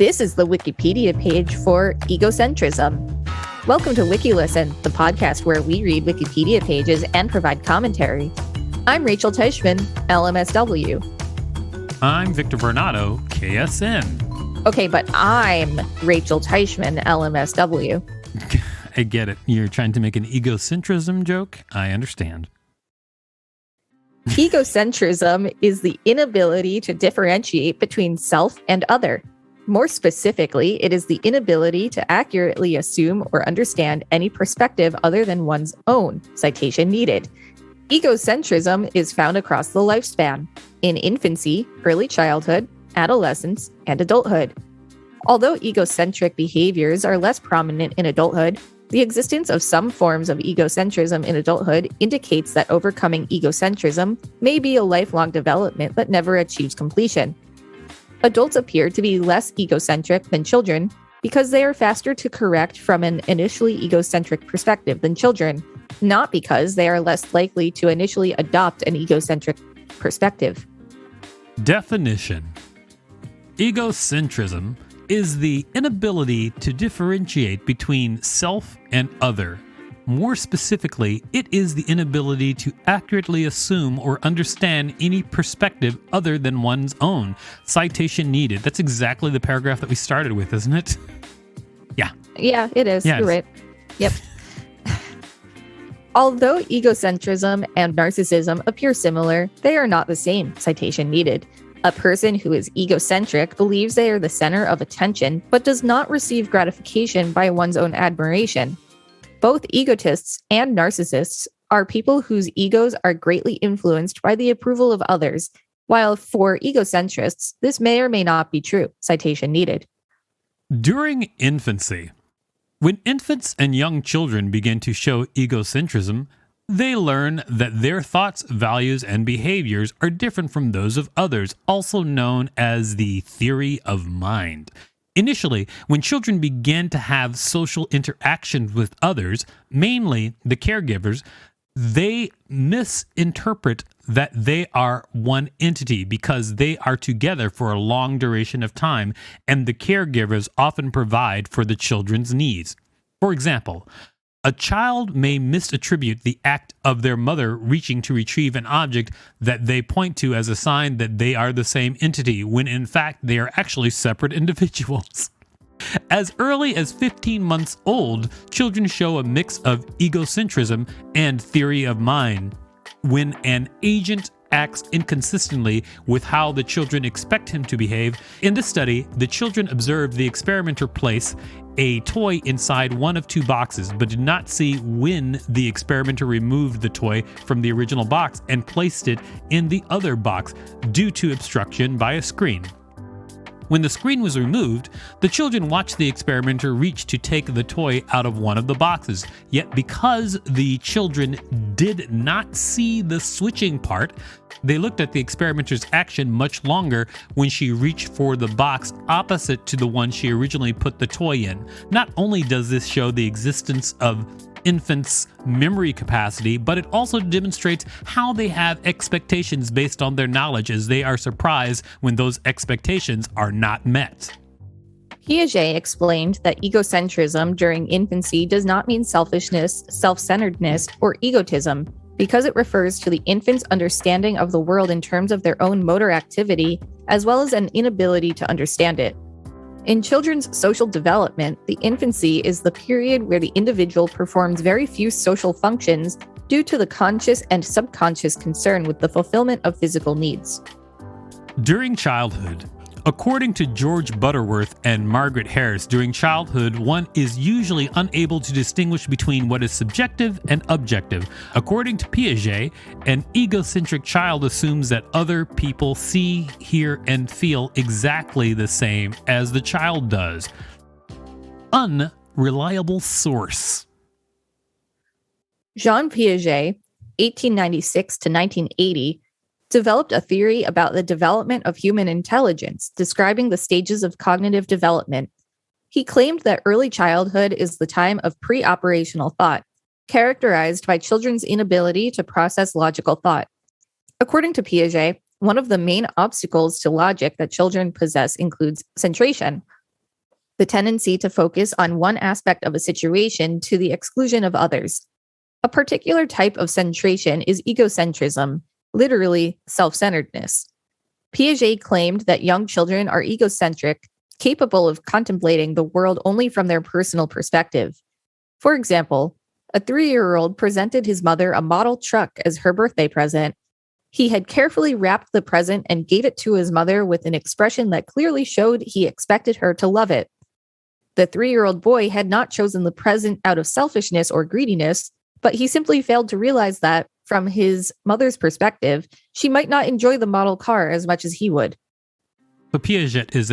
This is the Wikipedia page for egocentrism. Welcome to WikiListen, the podcast where we read Wikipedia pages and provide commentary. I'm Rachel Teichman, LMSW. I'm Victor Varnado, KSN. Okay, but I'm Rachel Teichman, LMSW. I get it. You're trying to make an egocentrism joke? I understand. Egocentrism is the inability to differentiate between self and other. More specifically, it is the inability to accurately assume or understand any perspective other than one's own. Citation needed. Egocentrism is found across the lifespan, in infancy, early childhood, adolescence, and adulthood. Although egocentric behaviors are less prominent in adulthood, the existence of some forms of egocentrism in adulthood indicates that overcoming egocentrism may be a lifelong development that never achieves completion. Adults appear to be less egocentric than children because they are faster to correct from an initially egocentric perspective than children, not because they are less likely to initially adopt an egocentric perspective. Definition: egocentrism is the inability to differentiate between self and other. More specifically, it is the inability to accurately assume or understand any perspective other than one's own. Citation needed. That's exactly the paragraph that we started with, isn't it? Yeah. Yeah, it is. Yes. You're right. Yep. Although egocentrism and narcissism appear similar, they are not the same. Citation needed. A person who is egocentric believes they are the center of attention, but does not receive gratification by one's own admiration. Both egotists and narcissists are people whose egos are greatly influenced by the approval of others, while for egocentrists, this may or may not be true. Citation needed. During infancy, when infants and young children begin to show egocentrism, they learn that their thoughts, values, and behaviors are different from those of others, also known as the theory of mind. Initially, when children begin to have social interactions with others, mainly the caregivers, they misinterpret that they are one entity because they are together for a long duration of time, and the caregivers often provide for the children's needs. For example, a child may misattribute the act of their mother reaching to retrieve an object that they point to as a sign that they are the same entity, when in fact they are actually separate individuals. As early as 15 months old, children show a mix of egocentrism and theory of mind. When an agent acts inconsistently with how the children expect him to behave, in this study, the children observed the experimenter place a toy inside one of two boxes, but did not see when the experimenter removed the toy from the original box and placed it in the other box due to obstruction by a screen. When the screen was removed, the children watched the experimenter reach to take the toy out of one of the boxes. Yet because the children did not see the switching part, they looked at the experimenter's action much longer when she reached for the box opposite to the one she originally put the toy in. Not only does this show the existence of infants' memory capacity, but it also demonstrates how they have expectations based on their knowledge, as they are surprised when those expectations are not met. Piaget explained that egocentrism during infancy does not mean selfishness, self-centeredness, or egotism, because it refers to the infant's understanding of the world in terms of their own motor activity, as well as an inability to understand it. In children's social development, the infancy is the period where the individual performs very few social functions due to the conscious and subconscious concern with the fulfillment of physical needs. During childhood, according to George Butterworth and Margaret Harris, during childhood, one is usually unable to distinguish between what is subjective and objective. According to Piaget, an egocentric child assumes that other people see, hear, and feel exactly the same as the child does. Unreliable source. Jean Piaget, 1896 to 1980, developed a theory about the development of human intelligence, describing the stages of cognitive development. He claimed that early childhood is the time of pre-operational thought, characterized by children's inability to process logical thought. According to Piaget, one of the main obstacles to logic that children possess includes centration, the tendency to focus on one aspect of a situation to the exclusion of others. A particular type of centration is egocentrism, literally self-centeredness. Piaget claimed that young children are egocentric, capable of contemplating the world only from their personal perspective. For example, a 3-year-old presented his mother a model truck as her birthday present. He had carefully wrapped the present and gave it to his mother with an expression that clearly showed he expected her to love it. The 3-year-old boy had not chosen the present out of selfishness or greediness, but he simply failed to realize that, from his mother's perspective, she might not enjoy the model car as much as he would. So Piaget is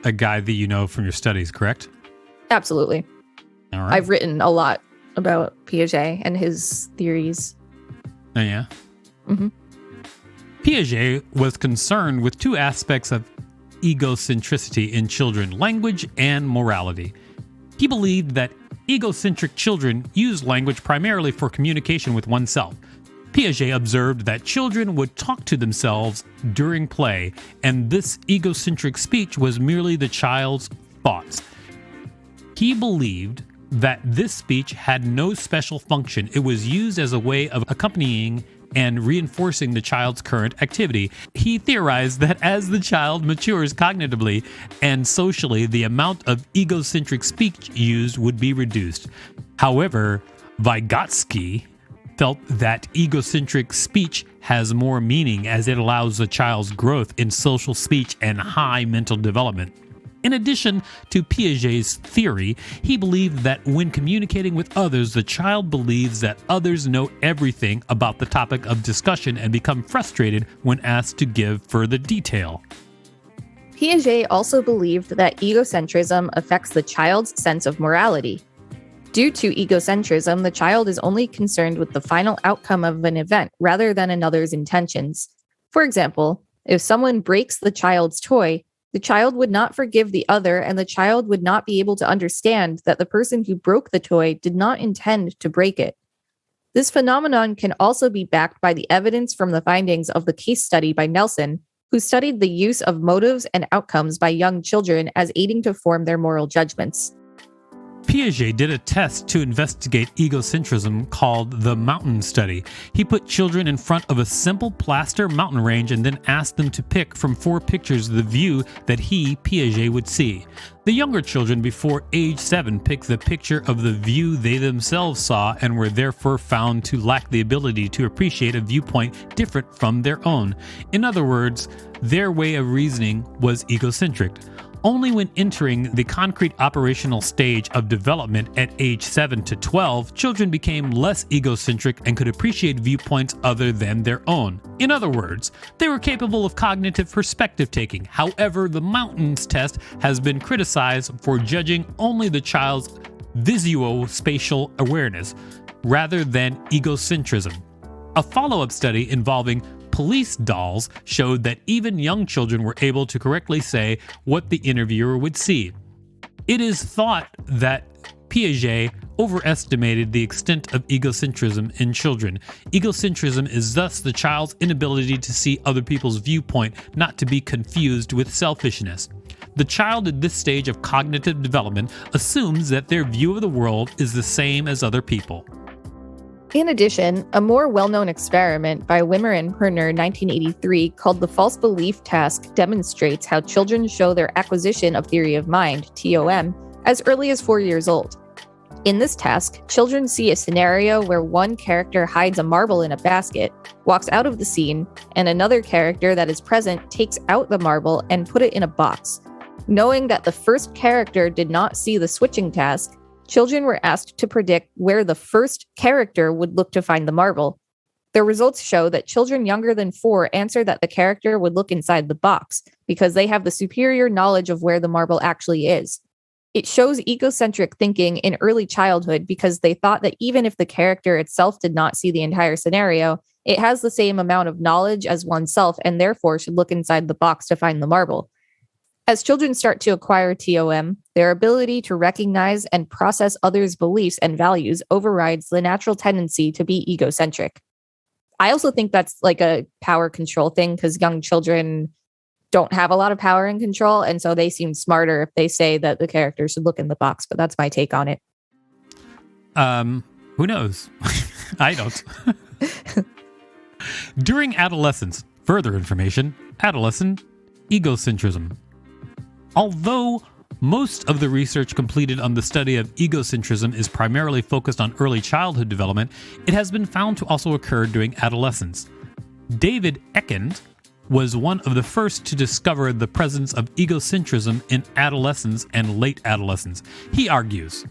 a guy that you know from your studies, correct? Absolutely. All right. I've written a lot about Piaget and his theories. Oh, yeah? Mm-hmm. Piaget was concerned with two aspects of egocentricity in children, language and morality. He believed that egocentric children use language primarily for communication with oneself. Piaget observed that children would talk to themselves during play, and this egocentric speech was merely the child's thoughts. He believed that this speech had no special function. It was used as a way of accompanying and reinforcing the child's current activity. He theorized that as the child matures cognitively and socially, the amount of egocentric speech used would be reduced. However, Vygotsky felt that egocentric speech has more meaning as it allows the child's growth in social speech and high mental development. In addition to Piaget's theory, he believed that when communicating with others, the child believes that others know everything about the topic of discussion and become frustrated when asked to give further detail. Piaget also believed that egocentrism affects the child's sense of morality. Due to egocentrism, the child is only concerned with the final outcome of an event rather than another's intentions. For example, if someone breaks the child's toy, the child would not forgive the other, and the child would not be able to understand that the person who broke the toy did not intend to break it. This phenomenon can also be backed by the evidence from the findings of the case study by Nelson, who studied the use of motives and outcomes by young children as aiding to form their moral judgments. Piaget did a test to investigate egocentrism called the mountain study. He put children in front of a simple plaster mountain range and then asked them to pick from 4 pictures the view that he, Piaget, would see. The younger children before age 7 picked the picture of the view they themselves saw and were therefore found to lack the ability to appreciate a viewpoint different from their own. In other words, their way of reasoning was egocentric. Only when entering the concrete operational stage of development at age 7 to 12, children became less egocentric and could appreciate viewpoints other than their own. In other words, they were capable of cognitive perspective taking. However, the mountains test has been criticized for judging only the child's visuospatial awareness rather than egocentrism. A follow-up study involving police dolls showed that even young children were able to correctly say what the interviewer would see. It is thought that Piaget overestimated the extent of egocentrism in children. Egocentrism is thus the child's inability to see other people's viewpoint, not to be confused with selfishness. The child at this stage of cognitive development assumes that their view of the world is the same as other people. In addition, a more well-known experiment by Wimmer and Perner in 1983 called the false belief task demonstrates how children show their acquisition of theory of mind, TOM, as early as 4 years old. In this task, children see a scenario where one character hides a marble in a basket, walks out of the scene, and another character that is present takes out the marble and put it in a box. Knowing that the first character did not see the switching task, children were asked to predict where the first character would look to find the marble. The results show that children younger than 4 answer that the character would look inside the box because they have the superior knowledge of where the marble actually is. It shows egocentric thinking in early childhood because they thought that even if the character itself did not see the entire scenario, it has the same amount of knowledge as oneself and therefore should look inside the box to find the marble. As children start to acquire TOM, their ability to recognize and process others' beliefs and values overrides the natural tendency to be egocentric. I also think that's like a power control thing because young children don't have a lot of power and control. And so they seem smarter if they say that the character should look in the box. But that's my take on it. Who knows? I don't. During adolescence, further information, adolescent egocentrism. Although most of the research completed on the study of egocentrism is primarily focused on early childhood development, it has been found to also occur during adolescence. David Eckend was one of the first to discover the presence of egocentrism in adolescents and late adolescents. He argues,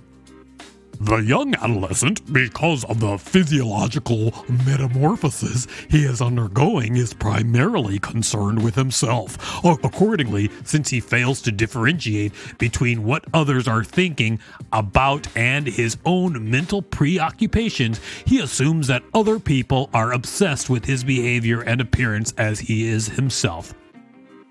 the young adolescent, because of the physiological metamorphosis he is undergoing, is primarily concerned with himself. Accordingly, since he fails to differentiate between what others are thinking about and his own mental preoccupations, he assumes that other people are obsessed with his behavior and appearance as he is himself.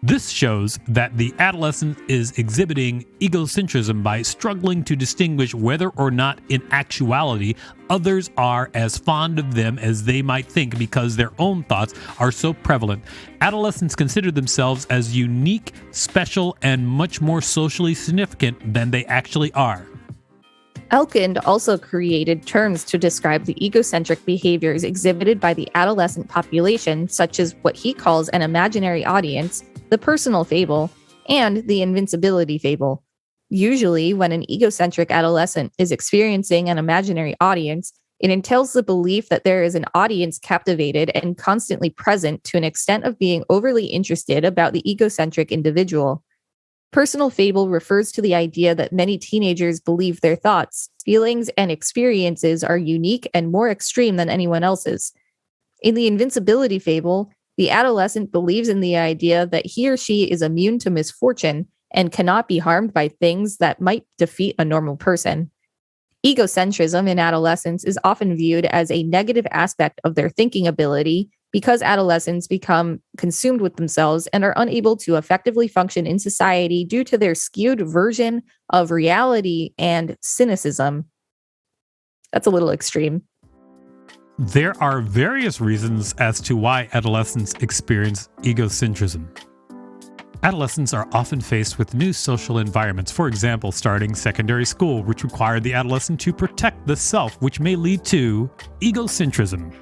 This shows that the adolescent is exhibiting egocentrism by struggling to distinguish whether or not in actuality others are as fond of them as they might think because their own thoughts are so prevalent. Adolescents consider themselves as unique, special, and much more socially significant than they actually are. Elkind also created terms to describe the egocentric behaviors exhibited by the adolescent population, such as what he calls an imaginary audience, the personal fable, and the invincibility fable. Usually, when an egocentric adolescent is experiencing an imaginary audience, it entails the belief that there is an audience captivated and constantly present to an extent of being overly interested about the egocentric individual. Personal fable refers to the idea that many teenagers believe their thoughts, feelings, and experiences are unique and more extreme than anyone else's. In the invincibility fable, the adolescent believes in the idea that he or she is immune to misfortune and cannot be harmed by things that might defeat a normal person. Egocentrism in adolescence is often viewed as a negative aspect of their thinking ability because adolescents become consumed with themselves and are unable to effectively function in society due to their skewed version of reality and cynicism. That's a little extreme. There are various reasons as to why adolescents experience egocentrism. Adolescents are often faced with new social environments, for example, starting secondary school, which require the adolescent to protect the self, which may lead to egocentrism.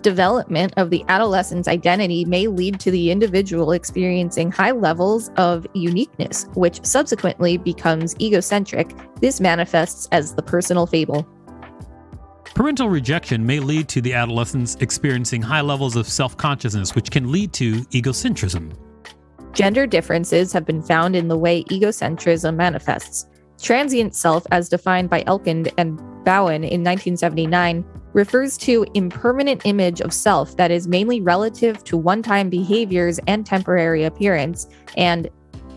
Development of the adolescent's identity may lead to the individual experiencing high levels of uniqueness, which subsequently becomes egocentric. This manifests as the personal fable. Parental rejection may lead to the adolescents experiencing high levels of self-consciousness, which can lead to egocentrism. Gender differences have been found in the way egocentrism manifests. Transient self, as defined by Elkind and Bowen in 1979, refers to impermanent image of self that is mainly relative to one-time behaviors and temporary appearance, and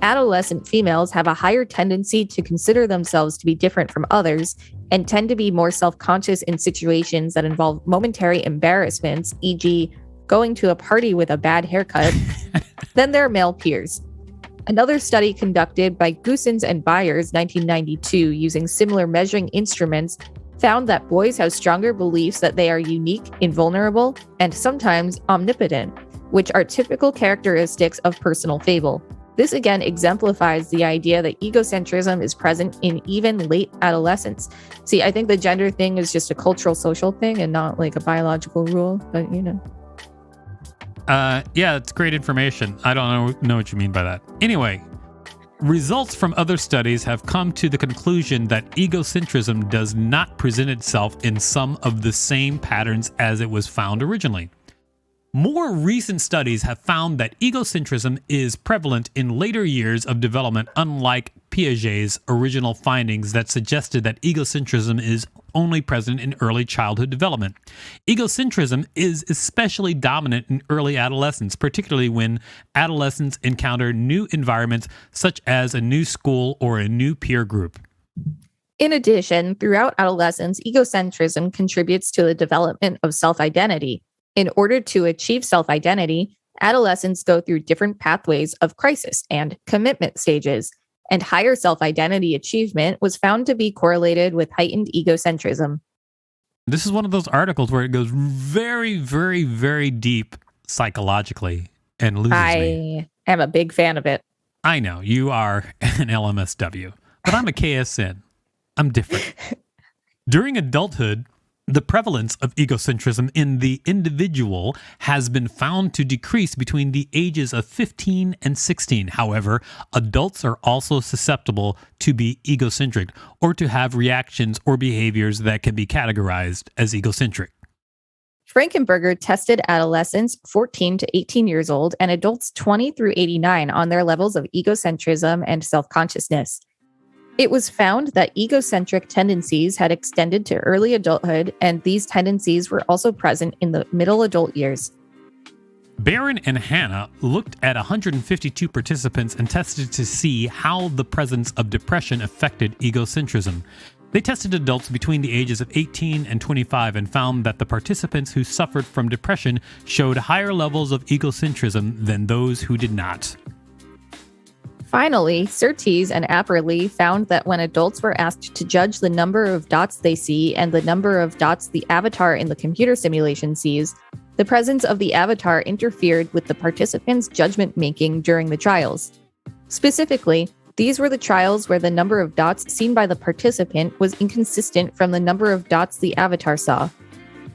adolescent females have a higher tendency to consider themselves to be different from others and tend to be more self-conscious in situations that involve momentary embarrassments, e.g., going to a party with a bad haircut, than their male peers. Another study conducted by Goossens and Byers, 1992, using similar measuring instruments, found that boys have stronger beliefs that they are unique, invulnerable, and sometimes omnipotent, which are typical characteristics of personal fable. This again exemplifies the idea that egocentrism is present in even late adolescence. See, I think the gender thing is just a cultural, social thing and not like a biological rule, but you know. Yeah, it's great information. I don't know what you mean by that. Anyway, results from other studies have come to the conclusion that egocentrism does not present itself in some of the same patterns as it was found originally. More recent studies have found that egocentrism is prevalent in later years of development, unlike Piaget's original findings that suggested that egocentrism is only present in early childhood development. Egocentrism is especially dominant in early adolescence, particularly when adolescents encounter new environments such as a new school or a new peer group. In addition, throughout adolescence, egocentrism contributes to the development of self-identity. In order to achieve self-identity, adolescents go through different pathways of crisis and commitment stages, and higher self-identity achievement was found to be correlated with heightened egocentrism. This is one of those articles where it goes very, very, very deep psychologically and loses me. I'm a big fan of it. I know, you are an LMSW, but I'm a KSN. I'm different. During adulthood, the prevalence of egocentrism in the individual has been found to decrease between the ages of 15 and 16. However, adults are also susceptible to be egocentric or to have reactions or behaviors that can be categorized as egocentric. Frankenberger tested adolescents 14 to 18 years old and adults 20 through 89 on their levels of egocentrism and self-consciousness. It was found that egocentric tendencies had extended to early adulthood, and these tendencies were also present in the middle adult years. Barron and Hanna looked at 152 participants and tested to see how the presence of depression affected egocentrism. They tested adults between the ages of 18 and 25 and found that the participants who suffered from depression showed higher levels of egocentrism than those who did not. Finally, Surtees and Apperly found that when adults were asked to judge the number of dots they see and the number of dots the avatar in the computer simulation sees, the presence of the avatar interfered with the participants' judgment making during the trials. Specifically, these were the trials where the number of dots seen by the participant was inconsistent from the number of dots the avatar saw.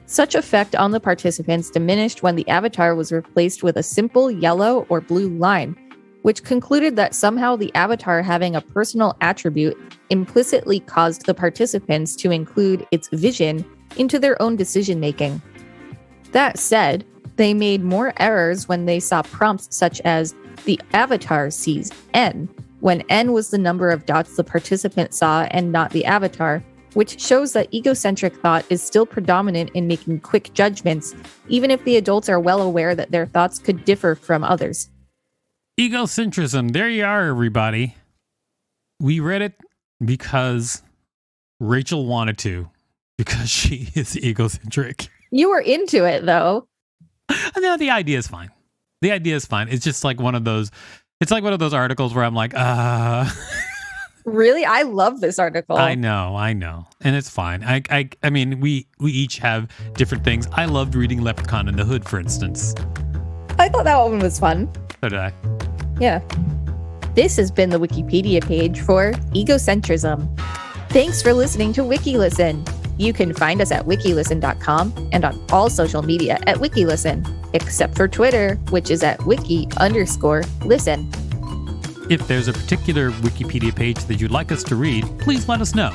Such effect on the participants diminished when the avatar was replaced with a simple yellow or blue line, which concluded that somehow the avatar having a personal attribute implicitly caused the participants to include its vision into their own decision-making. That said, they made more errors when they saw prompts such as the avatar sees N, when N was the number of dots the participant saw and not the avatar, which shows that egocentric thought is still predominant in making quick judgments, even if the adults are well aware that their thoughts could differ from others. Egocentrism. There you are, everybody. We read it because Rachel wanted to, because she is egocentric. You were into it, though. No, the idea is fine. The idea is fine. It's just like one of those, it's like one of those articles where I'm like, Really? I love this article. I know. And it's fine. I mean, we each have different things. I loved reading Leprechaun in the Hood, for instance. I thought that one was fun. So did I. Yeah. This has been the Wikipedia page for egocentrism. Thanks for listening to WikiListen. You can find us at wikilisten.com and on all social media at WikiListen, except for Twitter, which is at wiki_listen. If there's a particular Wikipedia page that you'd like us to read, please let us know.